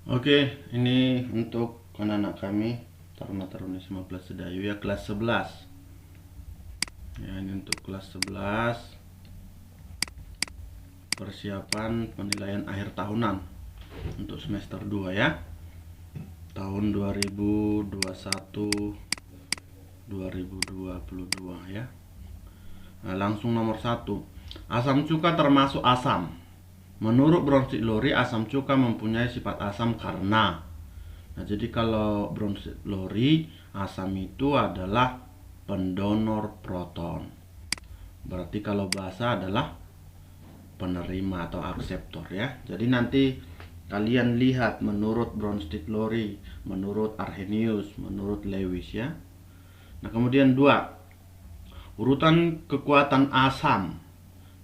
Oke, ini untuk anak-anak kami Taruna-Taruni 15 Sedayu ya, kelas 11. Ya, ini untuk kelas 11 persiapan penilaian akhir tahunan untuk semester 2 ya. Tahun 2021 2022 ya. Nah, langsung nomor 1. Asam cuka termasuk asam. Menurut Bronsted Lowry, asam cuka mempunyai sifat asam karena. Nah, jadi kalau Bronsted Lowry, asam itu adalah pendonor proton. Berarti kalau basa adalah penerima atau akseptor ya. Jadi nanti kalian lihat menurut Bronsted Lowry, menurut Arrhenius, menurut Lewis ya. Nah, kemudian 2. Urutan kekuatan asam.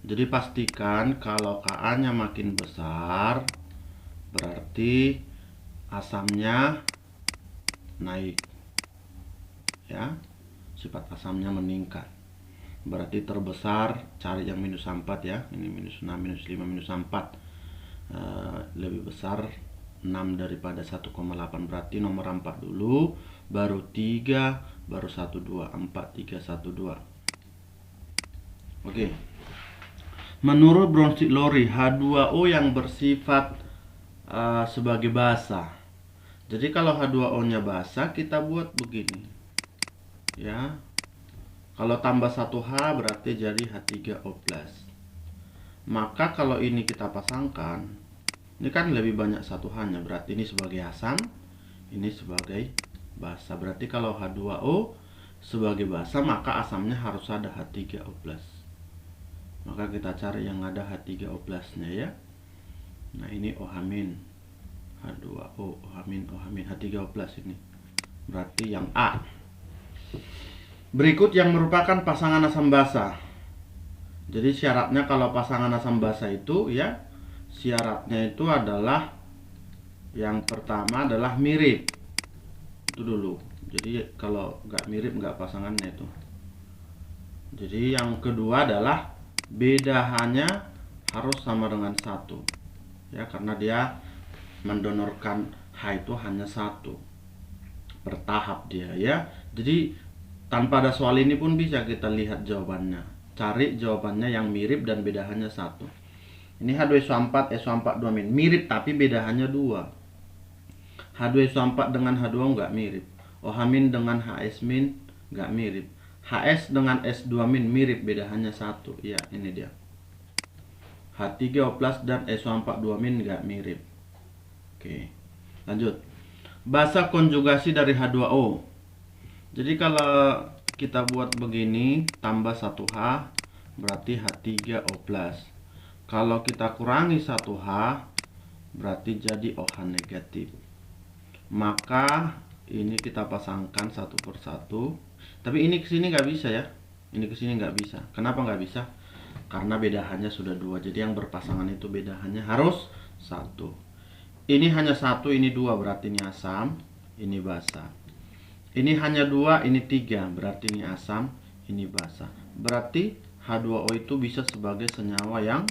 Jadi pastikan kalau Ka-nya makin besar, berarti asamnya naik. Ya, sifat asamnya meningkat. Berarti terbesar, cari yang minus 4 ya. Ini minus 6, minus 5, minus 4. Lebih besar 6 daripada 1,8. Berarti nomor 4 dulu, baru 3, baru 1, 2. 4, 3, 1, 2. Oke. Menurut Bronsted Lowry, H2O yang bersifat sebagai basa. Jadi kalau H2O-nya basa, kita buat begini. Ya. Kalau tambah 1H berarti jadi H3O+. Maka kalau ini kita pasangkan, ini kan lebih banyak 1H-nya, berarti ini sebagai asam, ini sebagai basa. Berarti kalau H2O sebagai basa, maka asamnya harus ada H3O+. Maka kita cari yang ada H3O+-nya ya. Nah, ini OH-, H2O, OH-, H3O+ ini. Berarti yang A. Berikut yang merupakan pasangan asam basa. Jadi syaratnya kalau pasangan asam basa itu ya, syaratnya itu adalah yang pertama adalah mirip. Itu dulu. Jadi kalau nggak mirip nggak pasangannya itu. Jadi yang kedua adalah beda hanya harus sama dengan 1 ya, karena dia mendonorkan H itu hanya 1 bertahap dia ya. Jadi tanpa ada soal ini pun bisa kita lihat jawabannya, cari jawabannya yang mirip dan beda hanya 1. Ini H2SO4 SO4 2- mirip tapi beda hanya 2. H2SO4 dengan H2O nggak mirip, OH- dengan HS- nggak mirip, HS dengan S2- mirip, beda hanya 1. Ya, ini dia. H3O+ dan SO4 2- nggak mirip. Oke, lanjut. Basa konjugasi dari H2O. Jadi kalau kita buat begini, tambah 1H berarti H3O+. Kalau kita kurangi 1H berarti jadi OH negatif. Maka ini kita pasangkan satu persatu. Tapi ini kesini nggak bisa ya. Ini kesini nggak bisa. Kenapa nggak bisa? Karena beda hanya sudah 2. Jadi yang berpasangan itu beda hanya harus 1. Ini hanya 1, ini 2, berarti ini asam, ini basa. Ini hanya 2, ini 3, berarti ini asam, ini basa. Berarti H2O itu bisa sebagai senyawa yang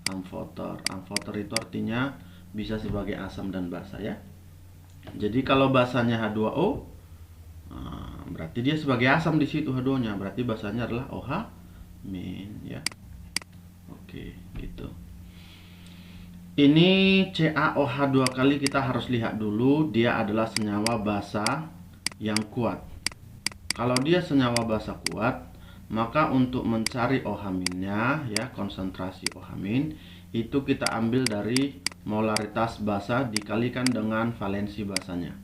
amfoter. Amfoter itu artinya bisa sebagai asam dan basa ya. Jadi kalau basanya H2O, berarti dia sebagai asam di situ H2-nya, berarti basanya adalah OH- ya. Oke, gitu. Ini CaOH 2 kali, kita harus lihat dulu dia adalah senyawa basa yang kuat. Kalau dia senyawa basa kuat, maka untuk mencari OH-nya ya, konsentrasi OH- itu kita ambil dari molaritas basa dikalikan dengan valensi basanya.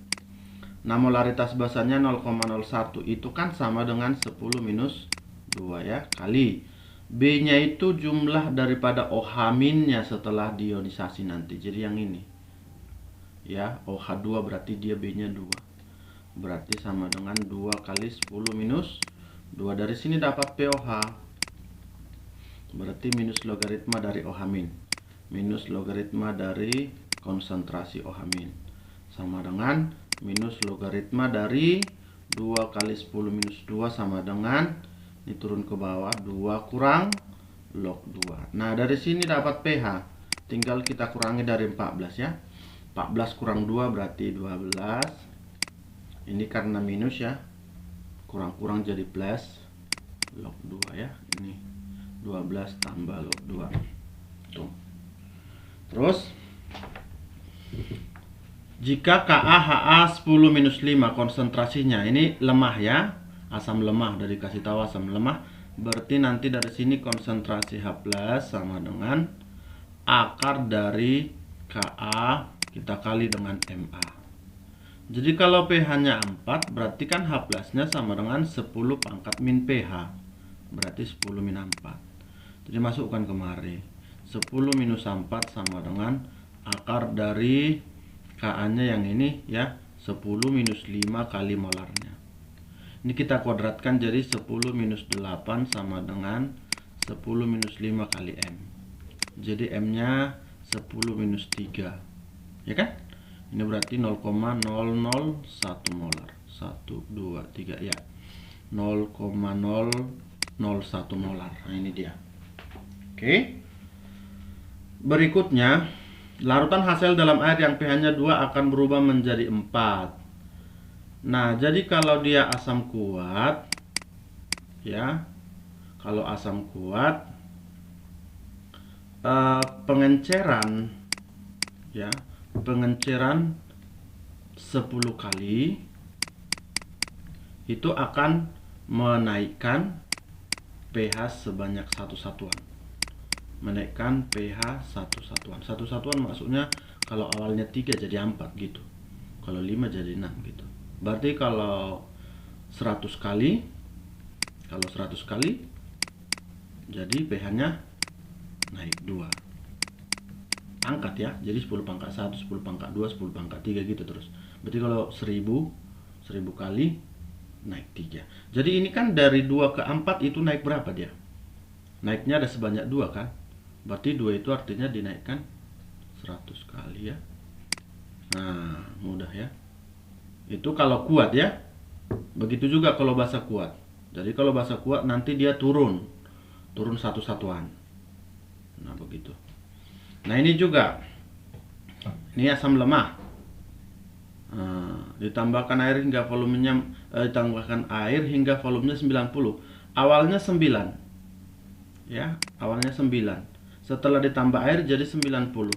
Nah, molaritas basanya 0,01 itu kan sama dengan 10 minus 2 ya, kali B-nya itu jumlah daripada OH-nya setelah diionisasi nanti. Jadi yang ini ya, OH2 berarti dia B-nya 2. Berarti sama dengan 2 kali 10 minus 2. Dari sini dapat POH. Berarti minus logaritma dari OH-, minus logaritma dari konsentrasi OH- sama dengan minus logaritma dari 2 kali 10 minus 2 sama dengan, ini turun ke bawah, 2 kurang log 2. Nah, dari sini dapat pH. Tinggal kita kurangi dari 14 ya. 14 kurang 2 berarti 12. Ini karena minus ya, kurang-kurang jadi plus, log 2 ya. Ini 12 tambah log 2 tuh. Terus jika KaHa 10 minus 5 konsentrasinya ini lemah ya, asam lemah, dari kasih tahu asam lemah, berarti nanti dari sini konsentrasi H+ sama dengan akar dari Ka kita kali dengan Ma. Jadi kalau pH-nya 4 berarti kan H+-nya sama dengan 10 pangkat min pH, berarti 10 min 4. Jadi masukkan kemari 10 minus 4 sama dengan akar dari Ka-nya yang ini ya, 10 minus 5 kali molarnya. Ini kita kuadratkan jadi 10 minus 8 sama dengan 10 minus 5 kali M. Jadi M-nya 10 minus 3. Ya kan? Ini berarti 0,001 molar. 1, 2, 3 ya. 0,001 molar. Nah, ini dia. Oke. Berikutnya, larutan hasil dalam air yang pH-nya 2 akan berubah menjadi 4. Nah, jadi kalau dia asam kuat ya. Kalau asam kuat pengenceran ya, pengenceran 10 kali itu akan menaikkan pH sebanyak 1 satuan. Menaikkan pH 1 satuan. 1 satuan maksudnya kalau awalnya 3 jadi 4 gitu. Kalau 5 jadi 6 gitu. Berarti kalau 100 kali, jadi pH-nya naik 2. Angkat ya. Jadi 10 pangkat 1, 10 pangkat 2, 10 pangkat 3 gitu terus. Berarti kalau 1000 kali naik 3. Jadi ini kan dari 2 ke 4 itu naik berapa dia? Naiknya ada sebanyak 2 kan? Berarti 2 itu artinya dinaikkan 100 kali ya. Nah, mudah ya. Itu kalau kuat ya. Begitu juga kalau basa kuat. Jadi kalau basa kuat nanti dia turun 1 satuan. Nah, begitu. Nah, ini juga. Ini asam lemah. Ditambahkan air hingga volumenya ditambahkan air hingga volumenya 90. Awalnya 9. Ya, awalnya 9. Setelah ditambah air jadi 90.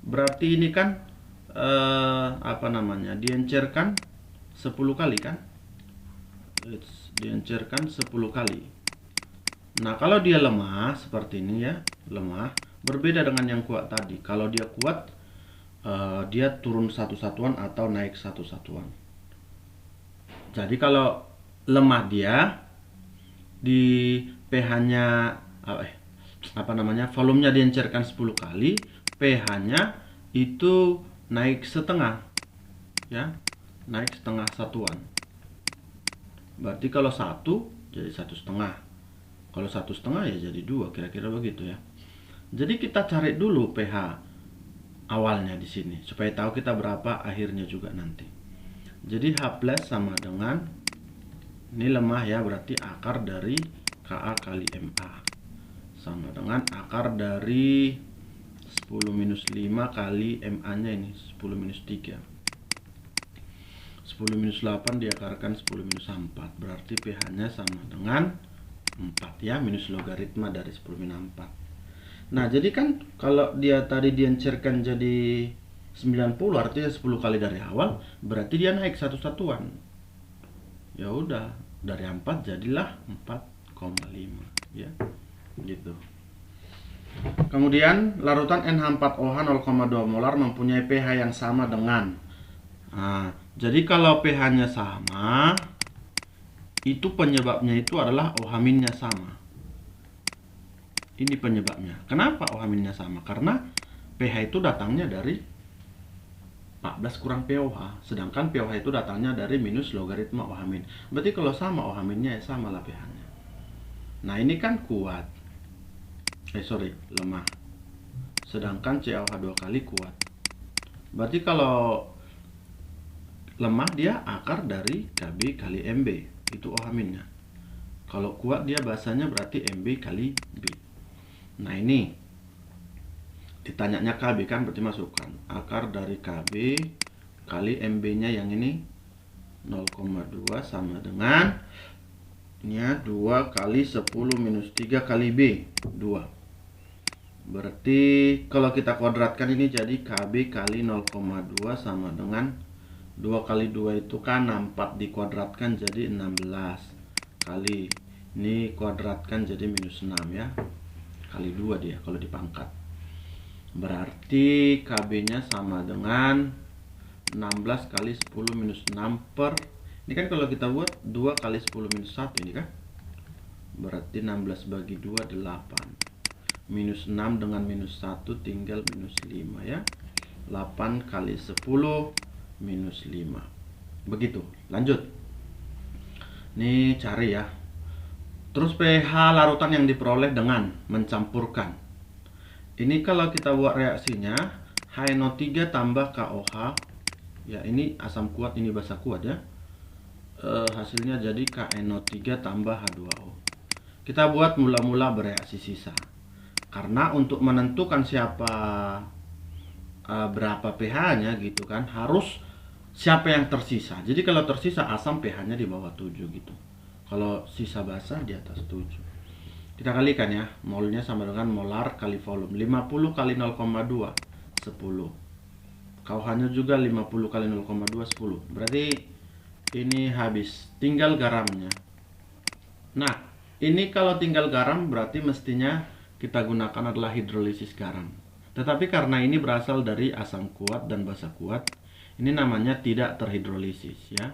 Berarti ini kan diencerkan 10 kali kan? Diencerkan 10 kali. Nah, kalau dia lemah seperti ini ya, lemah, berbeda dengan yang kuat tadi. Kalau dia kuat, dia turun 1 satuan atau naik 1 satuan. Jadi kalau lemah dia di pH-nya volumenya diencerkan 10 kali, pH-nya itu naik setengah ya, naik setengah satuan. Berarti kalau 1 jadi 1,5. Kalau 1,5 ya jadi 2, kira-kira begitu ya. Jadi kita cari dulu pH awalnya di sini supaya tahu kita berapa akhirnya juga nanti. Jadi H+ sama dengan, ini lemah ya, berarti akar dari Ka kali Ma sama dengan akar dari 10 minus 5 kali Ma nya ini 10 minus 3. 10 minus 8 diakarkan 10 minus 4. Berarti pH nya sama dengan 4 ya, minus logaritma dari 10 minus 4. Nah, jadi kan kalau dia tadi diencerkan jadi 90, artinya 10 kali dari awal, berarti dia naik 1 satuan. Ya udah, dari 4 jadilah 4,5 ya. Gitu. Kemudian larutan NH4OH 0,2 molar mempunyai pH yang sama dengan. Nah, jadi kalau pH-nya sama, itu penyebabnya itu adalah OH- sama. Ini penyebabnya. Kenapa OH- sama? Karena pH itu datangnya dari 14 kurang pOH, sedangkan pOH itu datangnya dari minus logaritma OH-. Berarti kalau sama OH-nya ya sama lah pH-nya. Nah, ini kan kuat. Lemah. Sedangkan CaOH 2 kali kuat. Berarti kalau lemah dia akar dari Kb kali Mb, itu OH-nya. Kalau kuat dia bahasanya berarti Mb kali B. Nah, ini Ditanyanya KB kan, berarti masukkan akar dari KB kali MB nya yang ini 0,2 sama dengan ini ya, 2 kali 10 minus 3 kali B 2. Berarti kalau kita kuadratkan ini jadi KB kali 0,2 sama dengan 2 kali 2 itu kan 4 dikuadratkan jadi 16 kali ini kuadratkan jadi minus 6 ya, kali 2 dia kalau dipangkat. Berarti KB nya sama dengan 16 kali 10 minus 6 per, ini kan kalau kita buat 2 kali 10 minus 1 ini kan, berarti 16 bagi 2 8, minus 6 dengan minus 1 tinggal minus 5 ya, 8 kali 10 minus 5. Begitu, lanjut. Ini cari ya. Terus pH larutan yang diperoleh dengan mencampurkan. Ini kalau kita buat reaksinya HNO3 tambah KOH. Ya, ini asam kuat, ini basa kuat ya. Hasilnya jadi KNO3 tambah H2O. Kita buat mula-mula bereaksi sisa. Karena untuk menentukan siapa berapa pH-nya gitu kan, harus siapa yang tersisa. Jadi kalau tersisa asam pH-nya di bawah 7 gitu. Kalau sisa basa di atas 7. Kita kalikan ya, molnya sama dengan molar kali volume. 50 kali 0,2 10. KOH-nya juga 50 kali 0,2 10. Berarti ini habis. Tinggal garamnya. Nah, ini kalau tinggal garam berarti mestinya kita gunakan adalah hidrolisis garam. Tetapi karena ini berasal dari asam kuat dan basa kuat, ini namanya tidak terhidrolisis ya.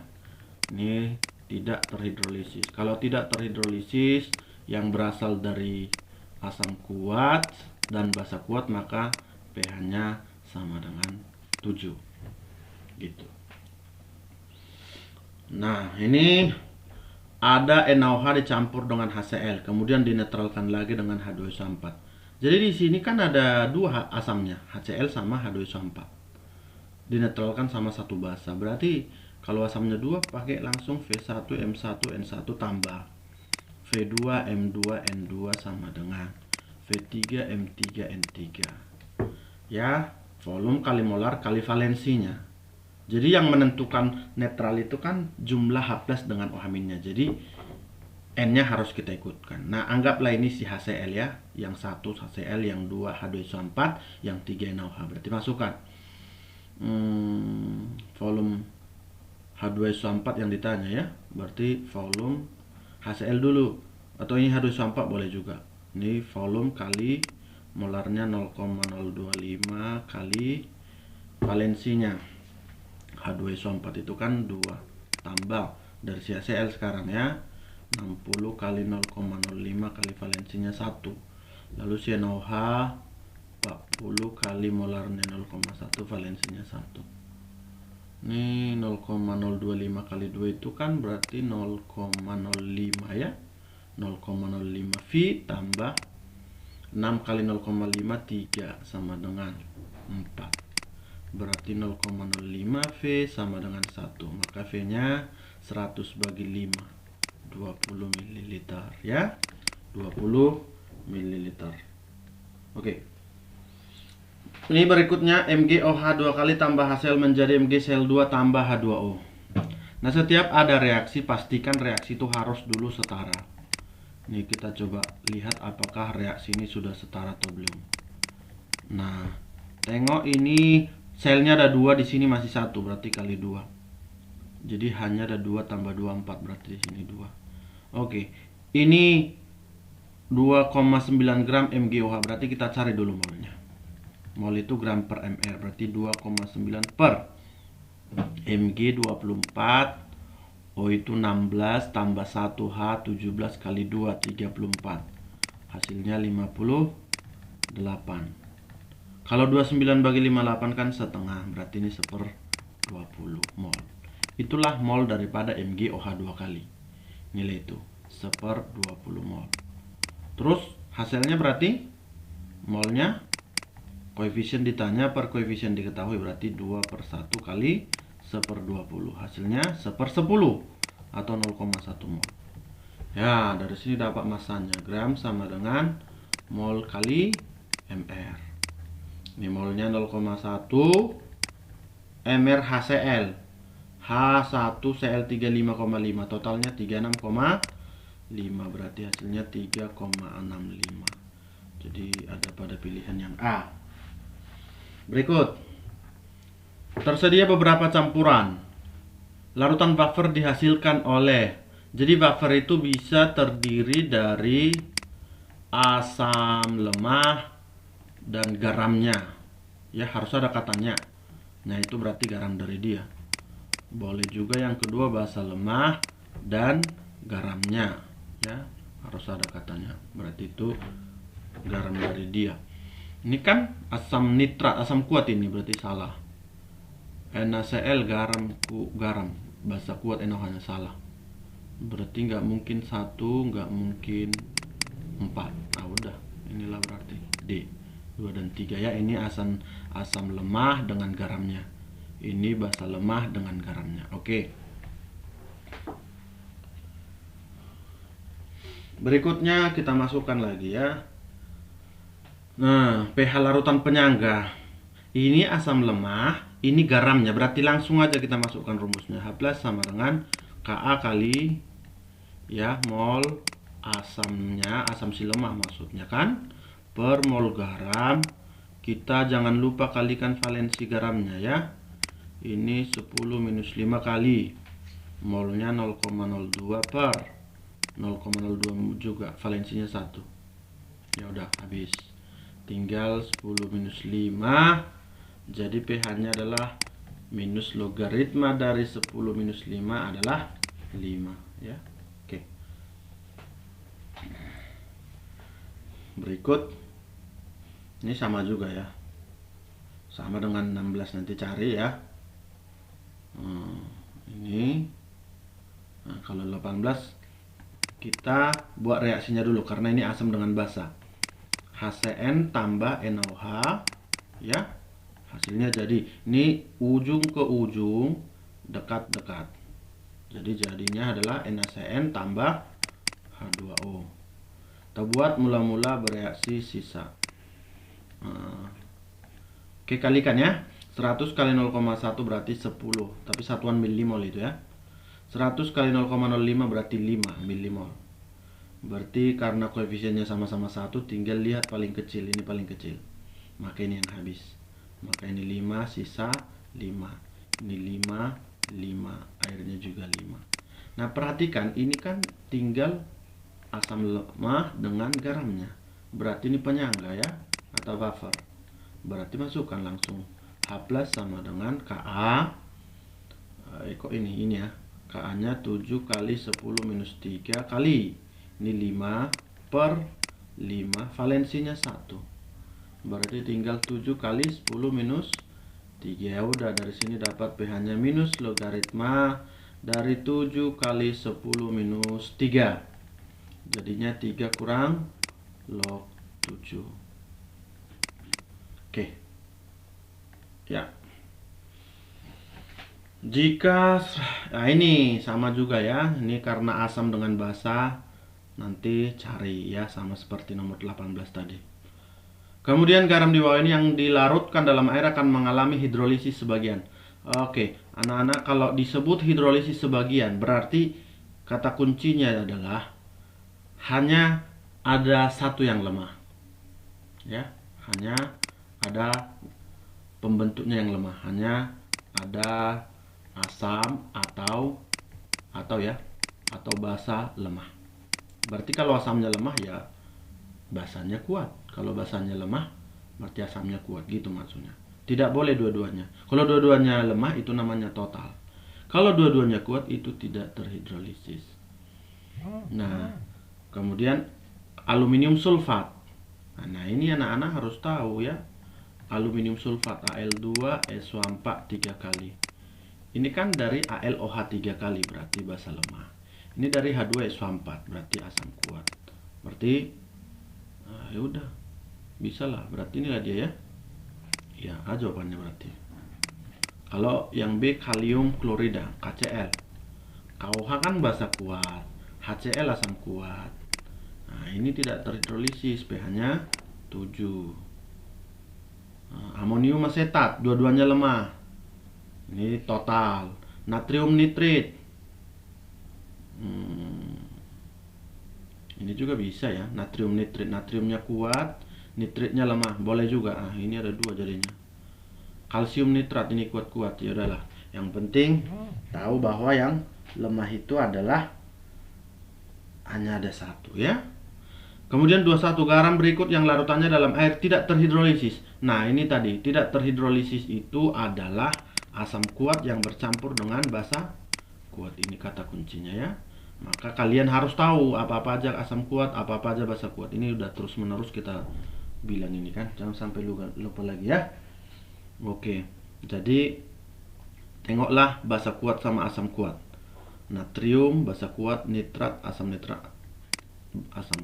Ini tidak terhidrolisis. Kalau tidak terhidrolisis yang berasal dari asam kuat dan basa kuat, maka pH-nya sama dengan 7 gitu. Nah, ini ada NaOH dicampur dengan HCl, kemudian dinetralkan lagi dengan H2SO4. Jadi di sini kan ada dua asamnya, HCl sama H2SO4. Dinetralkan sama satu basa. Berarti kalau asamnya 2 pakai langsung V1M1N1 tambah V2M2N2 sama dengan V3M3N3. Ya, volume kali molar kali valensinya. Jadi yang menentukan netral itu kan jumlah H+ dengan OH-nya. Jadi N-nya harus kita ikutkan. Nah, anggaplah ini si HCl ya. Yang 1 HCl, yang 2 H2SO4, yang 3 NaOH. Berarti masukkan volume H2SO4 yang ditanya ya. Berarti volume HCl dulu. Atau ini H2SO4 boleh juga. Ini volume kali molarnya 0,025 kali valensinya. H2SO4 itu kan 2 tambah dari si HCl sekarang ya, 60 kali 0,05 kali valensinya 1. Lalu si NaOH 40 kali molarnya 0,1 valensinya 1. Ini 0,025 kali 2 itu kan berarti 0,05 ya. 0,05 V tambah 6 kali 0,5 3 sama dengan 4. Berarti 0,05 V sama dengan 1. Maka V nya 100 bagi 5, 20 ml ya. 20 ml. Oke. Ini berikutnya MgOH 2 kali tambah HCl menjadi MgCl2 tambah H2O. Nah, setiap ada reaksi pastikan reaksi itu harus dulu setara. Ini kita coba lihat apakah reaksi ini sudah setara atau belum. Nah, tengok ini selnya ada 2, di sini masih 1, berarti kali 2. Jadi hanya ada 2 tambah 2 4, berarti di sini 2. Oke. Ini 2,9 gram MgOH, berarti kita cari dulu molnya. Mol itu gram per ml, berarti 2,9 per Mg 24, O itu 16 tambah 1H 17 kali 2 34. Hasilnya 58. Kalau 29 bagi 58 kan setengah, berarti ini 1/20 mol. Itulah mol daripada MgOH 2 kali. Nilai itu 1/20 mol. Terus hasilnya berarti molnya, koefisien ditanya per koefisien diketahui, berarti 2/1 kali 1/20. Hasilnya 1/10 atau 0,1 mol. Ya, dari sini dapat masanya. Gram sama dengan mol kali mr. Ini molnya 0,1 MrHCl H1Cl35,5, totalnya 36,5, berarti hasilnya 3,65. Jadi ada pada pilihan yang A. Berikut, tersedia beberapa campuran. Larutan buffer dihasilkan oleh, jadi buffer itu bisa terdiri dari asam lemah dan garamnya. Ya, harus ada katanya. Nah, itu berarti garam dari dia. Boleh juga yang kedua basa lemah dan garamnya. Ya, harus ada katanya. Berarti itu garam dari dia. Ini kan asam nitrat, asam kuat, ini berarti salah. NaCl garam, basa kuat NaOH-nya salah. Berarti nggak mungkin 1, nggak mungkin 4. Nah, udah, inilah berarti D. 2 dan 3 ya. Ini asam lemah dengan garamnya. Ini basa lemah dengan garamnya. Oke. Berikutnya kita masukkan lagi ya. Nah, pH larutan penyangga. Ini asam lemah, ini garamnya. Berarti langsung aja kita masukkan rumusnya. H+ sama dengan Ka kali ya mol asamnya, asam si lemah maksudnya kan, per mol garam. Kita jangan lupa kalikan valensi garamnya ya. Ini 10 minus 5 kali. Molnya 0,02 per 0,02 juga, valensinya 1. Ya udah habis. Tinggal 10 minus 5. Jadi pH-nya adalah minus logaritma dari 10 minus 5 adalah 5 ya. Oke. Berikut ini sama juga ya. Sama dengan 16, nanti cari ya. Ini. Nah, kalau 18 kita buat reaksinya dulu karena ini asam dengan basa. HCN tambah NaOH ya. Hasilnya jadi ini ujung ke ujung dekat-dekat. Jadi jadinya adalah NaCN tambah H2O. Kita buat mula-mula bereaksi sisa. Oke, kalikan ya. 100 kali 0,1 berarti 10. Tapi satuan milimol itu ya. 100 kali 0,05 berarti 5 milimol. Berarti karena koefisiennya sama-sama 1, tinggal lihat paling kecil. Ini paling kecil, maka ini yang habis. Maka ini 5 sisa 5. Ini 5, 5. Airnya juga 5. Nah, perhatikan ini kan tinggal asam lemah dengan garamnya. Berarti ini penyangga ya, atau buffer. Berarti masukkan langsung H+ sama dengan Ka. Kok ini ya. Ka-nya 7 kali 10 minus 3 kali ini 5 per 5, valensinya 1. Berarti tinggal 7 kali 10 minus 3. Ya udah, dari sini dapat pH-nya minus logaritma dari 7 kali 10 minus 3. Jadinya 3 kurang log 7. Oke. Ya. Jika nah ini sama juga ya. Ini karena asam dengan basa. Nanti cari ya, sama seperti nomor 18 tadi. Kemudian garam di bawah ini yang dilarutkan dalam air akan mengalami hidrolisis sebagian. Oke, anak-anak, kalau disebut hidrolisis sebagian berarti kata kuncinya adalah hanya ada satu yang lemah. Ya, hanya ada pembentuknya yang lemah, hanya ada asam atau basa lemah. Berarti kalau asamnya lemah ya basanya kuat. Kalau basanya lemah berarti asamnya kuat, gitu maksudnya. Tidak boleh dua-duanya. Kalau dua-duanya lemah itu namanya total. Kalau dua-duanya kuat itu tidak terhidrolisis. Nah, kemudian aluminium sulfat. Nah, ini anak-anak harus tahu ya. Aluminium sulfat Al2SO4 3 kali. Ini kan dari AlOH 3 kali, berarti basa lemah. Ini dari H2SO4 berarti asam kuat. Berarti ya udah, bisa lah. Berarti inilah dia ya. Ya, A jawabannya berarti. Kalau yang B kalium klorida KCl. KOH kan basa kuat, HCl asam kuat. Nah, ini tidak terhidrolisis, pH-nya 7. Amonium asetat, dua-duanya lemah. Ini total. Natrium nitrit. Ini juga bisa ya, natrium nitrit. Natriumnya kuat, nitritnya lemah. Boleh juga. Ini ada dua jadinya. Kalsium nitrat ini kuat-kuat. Ya udahlah. Yang penting tahu bahwa yang lemah itu adalah hanya ada satu ya. Kemudian 21 garam berikut yang larutannya dalam air tidak terhidrolisis. Nah, ini tadi tidak terhidrolisis itu adalah asam kuat yang bercampur dengan basa kuat. Ini kata kuncinya ya. Maka kalian harus tahu apa-apa aja asam kuat, apa-apa aja basa kuat. Ini udah terus-menerus kita bilang ini kan. Jangan sampai lupa lagi ya. Oke. Jadi tengoklah basa kuat sama asam kuat. Natrium basa kuat, nitrat asam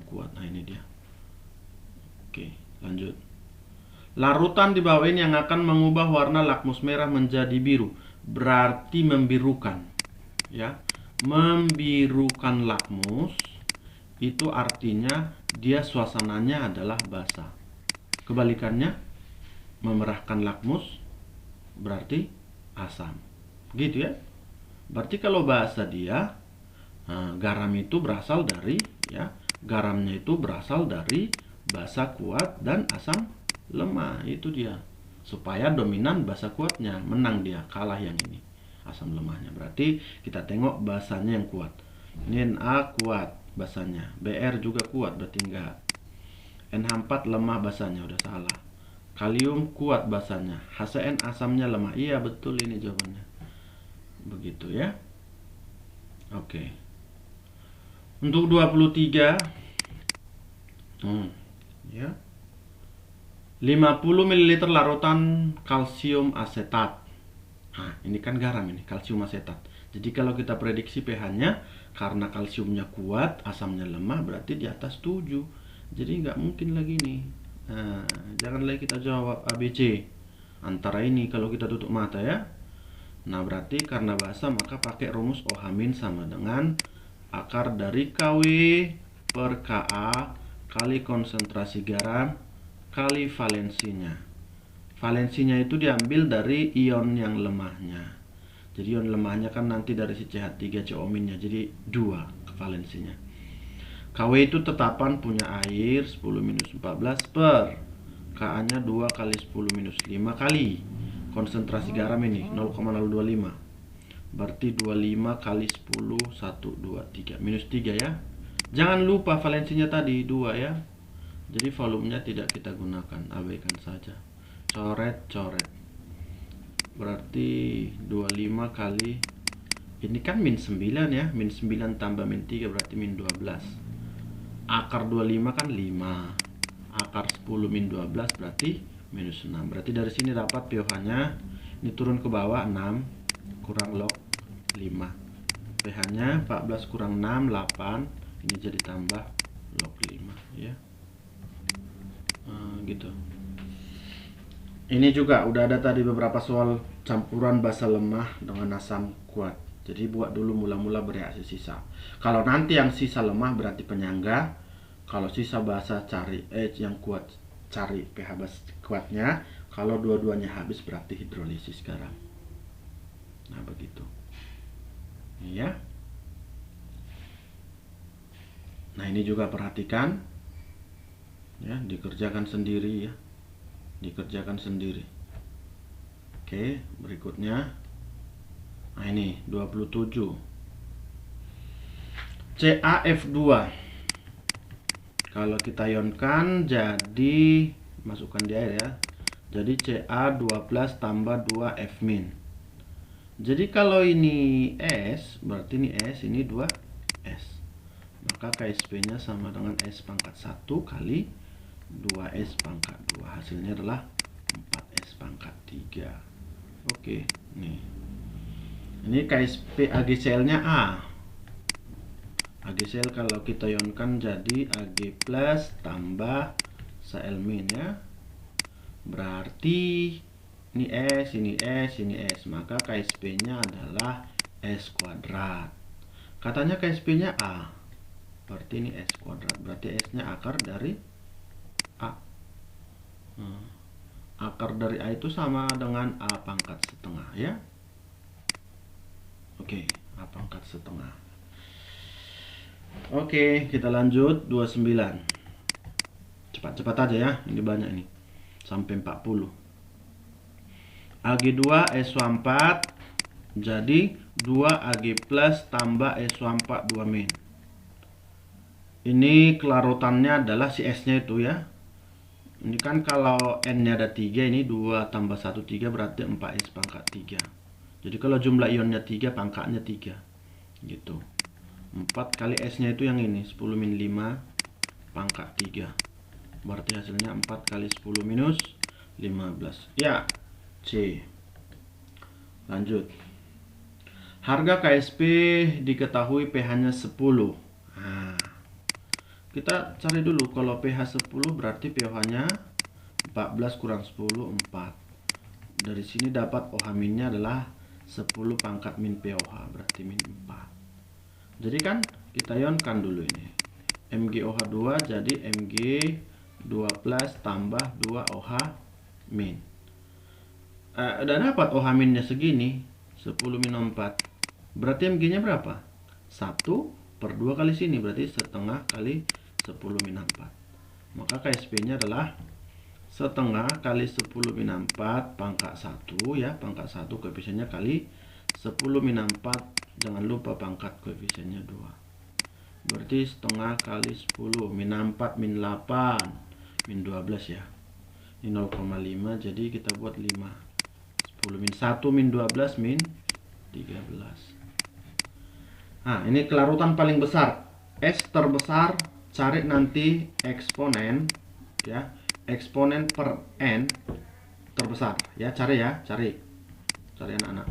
kuat. Nah, ini dia. Oke, lanjut. Larutan di bawah ini yang akan mengubah warna lakmus merah menjadi biru, berarti membirukan. Ya, membirukan lakmus itu artinya dia suasananya adalah basah. Kebalikannya, memerahkan lakmus berarti asam. Gitu ya. Berarti kalau bahasa dia, garam itu berasal dari garamnya itu berasal dari basa kuat dan asam lemah. Itu dia. Supaya dominan basa kuatnya, menang dia, kalah yang ini asam lemahnya. Berarti kita tengok basanya yang kuat. Ini Na kuat basanya, Br juga kuat, berarti enggak. NH4 lemah basanya, udah salah. Kalium kuat basanya, HCN asamnya lemah. Iya betul, ini jawabannya. Begitu ya. Oke. Untuk 23 ya. 50 ml larutan kalsium asetat. Ini kan garam ini, kalsium asetat. Jadi kalau kita prediksi pH-nya, karena kalsiumnya kuat, asamnya lemah, berarti di atas 7. Jadi nggak mungkin lagi nih. Jangan lagi kita jawab ABC. Antara ini kalau kita tutup mata ya. Nah, berarti karena basah maka pakai rumus OH- sama dengan akar dari Kw per Ka kali konsentrasi garam kali valensinya. Valensinya itu diambil dari ion yang lemahnya. Jadi ion lemahnya kan nanti dari si CH3CO-nya, jadi 2 valensinya. Kw itu tetapan punya air 10-14 per Ka-nya 2 kali 10-5 kali konsentrasi garam ini 0,025. Berarti 25 kali 10, 1, 2, 3. Minus 3 ya. Jangan lupa valensinya tadi 2 ya. Jadi volumenya tidak kita gunakan, abaikan saja. Coret-coret. Berarti 25 kali, ini kan min 9 ya. Min 9 tambah min 3 berarti min 12. Akar 25 kan 5. Akar 10 min 12 berarti minus 6. Berarti dari sini dapat pH-nya. Ini turun ke bawah 6 kurang log 5. pH-nya 14 kurang 6, 8. Ini jadi tambah log 5 ya. Gitu. Ini juga udah ada tadi beberapa soal campuran basa lemah dengan asam kuat. Jadi buat dulu mula-mula bereaksi sisa. Kalau nanti yang sisa lemah berarti penyangga. Kalau sisa basa cari yang kuat, cari pH basa kuatnya. Kalau dua-duanya habis berarti hidrolisis garam. Nah, begitu. Ya. Nah, ini juga perhatikan. Ya, dikerjakan sendiri ya. Dikerjakan sendiri. Oke, berikutnya. Nah, ini 27. CaF2. Kalau kita ionkan jadi masukkan di air ya. Jadi Ca12 tambah 2F-. Jadi kalau ini S, berarti ini S, ini 2S. Maka KSP-nya sama dengan S pangkat 1 kali 2S pangkat 2. Hasilnya adalah 4S pangkat 3. Oke, nih. Ini KSP AgCl-nya A. AgCl kalau kita ionkan jadi Ag plus tambah Cl- ya. Berarti ini S, ini S, ini S. Maka KSP-nya adalah S kuadrat. Katanya KSP-nya A. Berarti ini S kuadrat. Berarti S-nya akar dari A. Akar dari A itu sama dengan A pangkat setengah ya. Oke, A pangkat setengah. Oke, kita lanjut 29. Cepat-cepat aja ya, ini banyak ini. Sampai 40. AG2 S4 jadi 2AG plus tambah S4 2 min. Ini kelarutannya adalah si S-nya itu ya. Ini kan kalau N-nya ada 3, ini 2 tambah 1 3 berarti 4S pangkat 3. Jadi kalau jumlah ionnya 3, pangkatnya 3. Gitu. 4 kali S-nya itu yang ini, 10 min 5 pangkat 3. Berarti hasilnya 4 kali 10 minus 15. Ya, C. Lanjut. Harga KSP diketahui pH-nya 10. Nah, kita cari dulu, kalau pH 10 berarti pH-nya 14 kurang 10, 4. Dari sini dapat OH-nya adalah 10 pangkat min pOH, berarti min 4. Jadi kan kita ionkan dulu ini. MgOH2 jadi Mg2 plus tambah 2 OH min. Udah dapat OH minnya segini, 10 min 4. Berarti Mg-nya berapa? 1 per 2 kali sini, berarti setengah kali 10 min 4. Maka KSP-nya adalah setengah kali 10 min 4 pangkat 1 ya, pangkat 1 koefisiennya kali 10 min 4, jangan lupa pangkat koefisiennya 2. Berarti setengah kali 10 min 4 min 8 min 12 ya. Ini 0,5, jadi kita buat 5. 10 min 1 min 12 min 13. Nah, ini kelarutan paling besar. S terbesar, cari nanti eksponen ya, eksponen per N terbesar ya, cari anak-anak.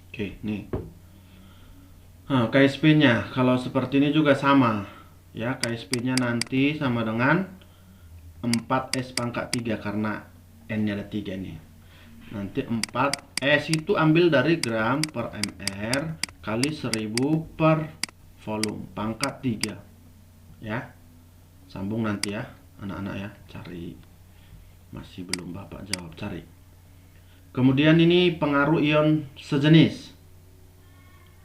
Oke, nih. Nah, KSP-nya kalau seperti ini juga sama ya, KSP-nya nanti sama dengan 4S pangkat 3 karena N-nya ada 3 nih. Nanti 4S itu ambil dari gram per mr kali 1000 per volume pangkat 3 ya. Sambung nanti ya anak-anak ya, cari. Masih belum Bapak jawab, cari. Kemudian ini pengaruh ion sejenis.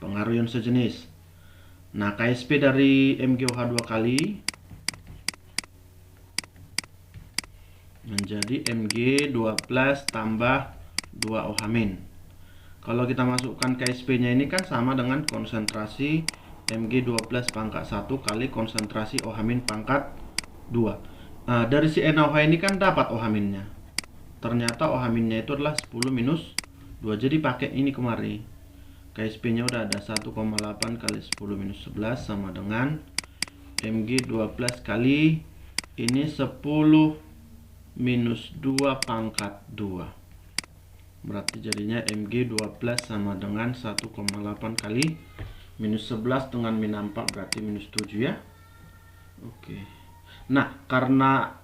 Pengaruh ion sejenis. Nah, KSP dari MgOH2 kali menjadi Mg2 plus tambah 2 OH min. Kalau kita masukkan KSP-nya ini kan sama dengan konsentrasi Mg2 plus pangkat 1 kali konsentrasi OH min pangkat 2. Nah, dari si NaOH ini kan dapat OH minnya. Ternyata OH minnya itu adalah 10 minus 2. Jadi pakai ini kemari. KSP-nya udah ada 1,8 kali 10 minus 11 sama dengan Mg2 plus kali ini 10 minus 2 pangkat 2. Berarti jadinya Mg2 plus sama dengan 1,8 kali minus 11 dengan min 4 berarti minus 7 ya. Oke. Nah, karena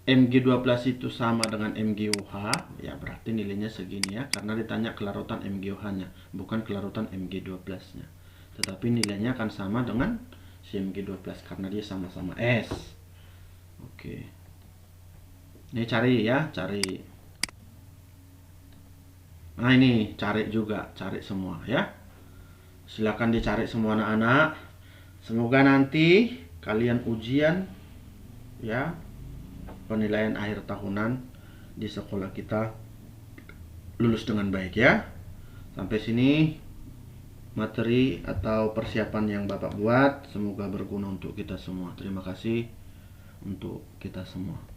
Mg2 plus itu sama dengan MgOH ya, berarti nilainya segini ya, karena ditanya kelarutan MgOH-nya, bukan kelarutan Mg2 plus-nya. Tetapi nilainya akan sama dengan si Mg2 plus karena dia sama-sama S. Oke. Ini cari ya, cari. Nah, ini cari juga, cari semua ya. Silakan dicari semua anak-anak. Semoga nanti kalian ujian ya, penilaian akhir tahunan di sekolah kita lulus dengan baik ya. Sampai sini materi atau persiapan yang Bapak buat, semoga berguna untuk kita semua. Terima kasih untuk kita semua.